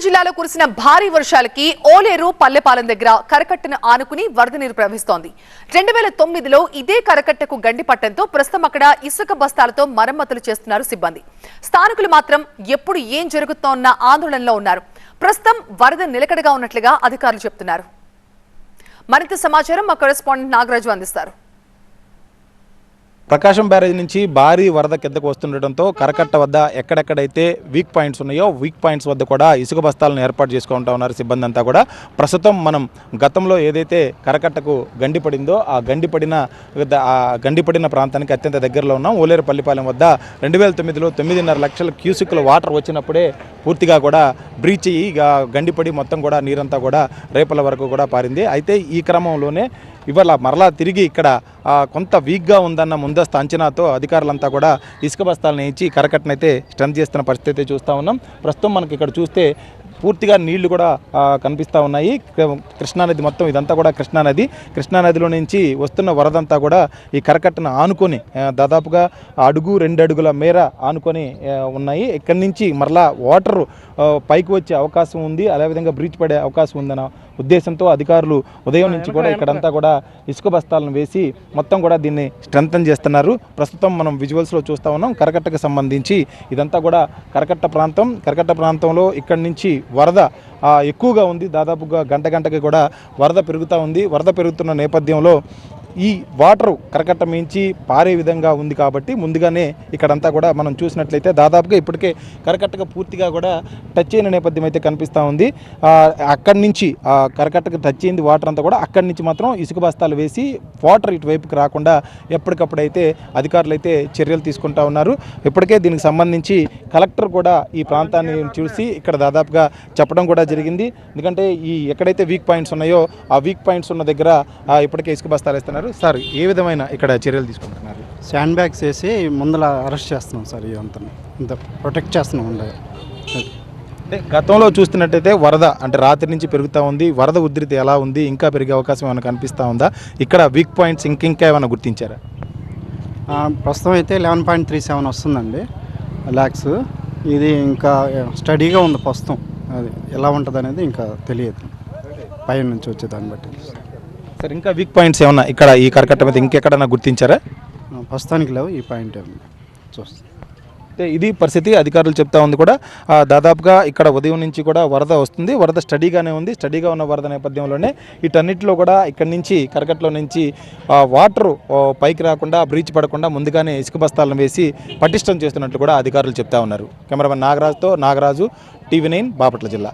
జిల్లాలో కురిసిన భారీ వర్షాలకి ఓలేరు పల్లెపాలెం దగ్గర కరకట్టను ఆనుకుని వరద నీరు ప్రవహిస్తోంది. 2009లో ఇదే కరకట్టకు గండిపట్టడంతో ప్రస్తుతం అక్కడ ఇసుక బస్తాలతో మరమ్మతులు చేస్తున్నారు సిబ్బంది. స్థానికులు మాత్రం ఎప్పుడు ఏం జరుగుతోన్న ఆందోళనలో ఉన్నారు. ప్రస్తుతం వరద నిలకడగా ఉన్నట్లుగా అధికారులు చెప్తున్నారు. మరింత సమాచారం మా కరెస్పాండెంట్ నాగరాజు అందిస్తారు. ప్రకాశం బ్యారేజ్ నుంచి భారీ వరద కిందకు వస్తుండటంతో కరకట్ట వద్ద ఎక్కడెక్కడైతే వీక్ పాయింట్స్ ఉన్నాయో వీక్ పాయింట్స్ వద్ద కూడా ఇసుక బస్తాలను ఏర్పాటు చేసుకుంటూ ఉన్నారు సిబ్బంది అంతా కూడా. ప్రస్తుతం మనం గతంలో ఏదైతే కరకట్టకు గండిపడిందో ఆ గండిపడిన ప్రాంతానికి అత్యంత దగ్గరలో ఉన్నాం. ఓలేరు పల్లిపాలెం వద్ద 2009లో 9.5 లక్షల క్యూసిక్ల వాటర్ వచ్చినప్పుడే పూర్తిగా కూడా బ్రీచ్ అయ్యి గండిపడి మొత్తం కూడా నీరంతా కూడా రేపల వరకు కూడా పారింది. అయితే ఈ క్రమంలోనే ఇవాళ మరలా తిరిగి ఇక్కడ కొంత వీక్గా ఉందన్న ముందస్తు అంచనాతో అధికారులంతా కూడా ఇసుక బస్తాలను ఇచ్చి కరకట్టనైతే స్ట్రెంత్ చేస్తున్న పరిస్థితి చూస్తూ ఉన్నాం. ప్రస్తుతం మనకి ఇక్కడ చూస్తే పూర్తిగా నీళ్లు కూడా కనిపిస్తూ ఉన్నాయి. కృష్ణానది మొత్తం ఇదంతా కూడా కృష్ణానదిలో నుంచి వస్తున్న వరదంతా కూడా ఈ కరకట్టను ఆనుకొని దాదాపుగా 1-2 అడుగుల మేర ఆనుకొని ఉన్నాయి. ఇక్కడి నుంచి మరలా వాటర్ పైకి వచ్చే అవకాశం ఉంది, అదేవిధంగా బ్రీచ్ పడే అవకాశం ఉందన్న ఉద్దేశంతో అధికారులు ఉదయం నుంచి కూడా ఇక్కడంతా కూడా ఇసుక బస్తాలను వేసి మొత్తం కూడా దీన్ని స్ట్రెంథన్ చేస్తున్నారు. ప్రస్తుతం మనం విజువల్స్లో చూస్తూ ఉన్నాం. కరకట్టకు సంబంధించి ఇదంతా కూడా కరకట్ట ప్రాంతంలో ఇక్కడి నుంచి వరద ఎక్కువగా ఉంది. దాదాపుగా గంటకి కూడా వరద పెరుగుతూ ఉంది. వరద పెరుగుతున్న నేపథ్యంలో ఈ వాటరు కరకట్ట మించి పారే విధంగా ఉంది కాబట్టి ముందుగానే ఇక్కడంతా కూడా మనం చూసినట్లయితే దాదాపుగా ఇప్పటికే కరకట్టకు పూర్తిగా కూడా టచ్ అయిన నేపథ్యం అయితే కనిపిస్తూ ఉంది. అక్కడి నుంచి కరకట్టకు టచ్ అయింది వాటర్ అంతా కూడా. అక్కడి నుంచి మాత్రం ఇసుక బస్తాలు వేసి వాటర్ ఇటువైపుకి రాకుండా ఎప్పటికప్పుడైతే అధికారులు అయితే చర్యలు తీసుకుంటా ఉన్నారు. ఇప్పటికే దీనికి సంబంధించి కలెక్టర్ కూడా ఈ ప్రాంతాన్ని చూసి ఇక్కడ దాదాపుగా చెప్పడం కూడా జరిగింది. ఎందుకంటే ఈ ఎక్కడైతే వీక్ పాయింట్స్ ఉన్నాయో ఆ వీక్ పాయింట్స్ ఉన్న దగ్గర ఇప్పటికే ఇసుక బస్తాలు వేస్తున్నారు. సార్, ఏ విధమైన ఇక్కడ చర్యలు తీసుకుంటున్నారు? శాండ్ బ్యాగ్స్ వేసి ముందర అరెస్ట్ చేస్తున్నాం సార్. ఇదంతా ఇంత ప్రొటెక్ట్ చేస్తున్నాం. అంటే గతంలో చూస్తున్నట్టయితే వరద అంటే రాత్రి నుంచి పెరుగుతూ ఉంది. వరద ఉధృతి ఎలా ఉంది, ఇంకా పెరిగే అవకాశం ఏమైనా కనిపిస్తూ ఉందా? ఇక్కడ వీక్ పాయింట్స్ ఇంకా ఏమైనా గుర్తించారా? ప్రస్తుతం అయితే 11.37 వస్తుందండి ల్యాక్స్. ఇది ఇంకా స్టడీగా ఉంది ప్రస్తుతం. అది ఎలా ఉంటుంది అనేది ఇంకా తెలియదు, పై నుంచి వచ్చే దాన్ని బట్టి. సార్, ఇంకా వీక్ పాయింట్స్ ఏమన్నా ఇక్కడ ఈ కరకట్ట మీద ఇంకెక్కడన్నా గుర్తించారా? ప్రస్తుతానికి లేవు. ఈ పాయింట్ చూస్తాం. ఇది పరిస్థితి. అధికారులు చెప్తా ఉంది కూడా దాదాపుగా ఇక్కడ ఉదయం నుంచి కూడా వరద వస్తుంది. వరద స్టడీగానే ఉంది. స్టడీగా ఉన్న వరద నేపథ్యంలోనే వీటన్నిటిలో కూడా ఇక్కడి నుంచి కరకట్టలో నుంచి వాటర్ పైకి రాకుండా బ్రీచ్ పడకుండా ముందుగానే ఇసుక బస్తాలను వేసి పటిష్టం చేస్తున్నట్లు కూడా అధికారులు చెప్తా ఉన్నారు. కెమెరామెన్ నాగరాజు, టీవీ 9, బాపట్ల జిల్లా.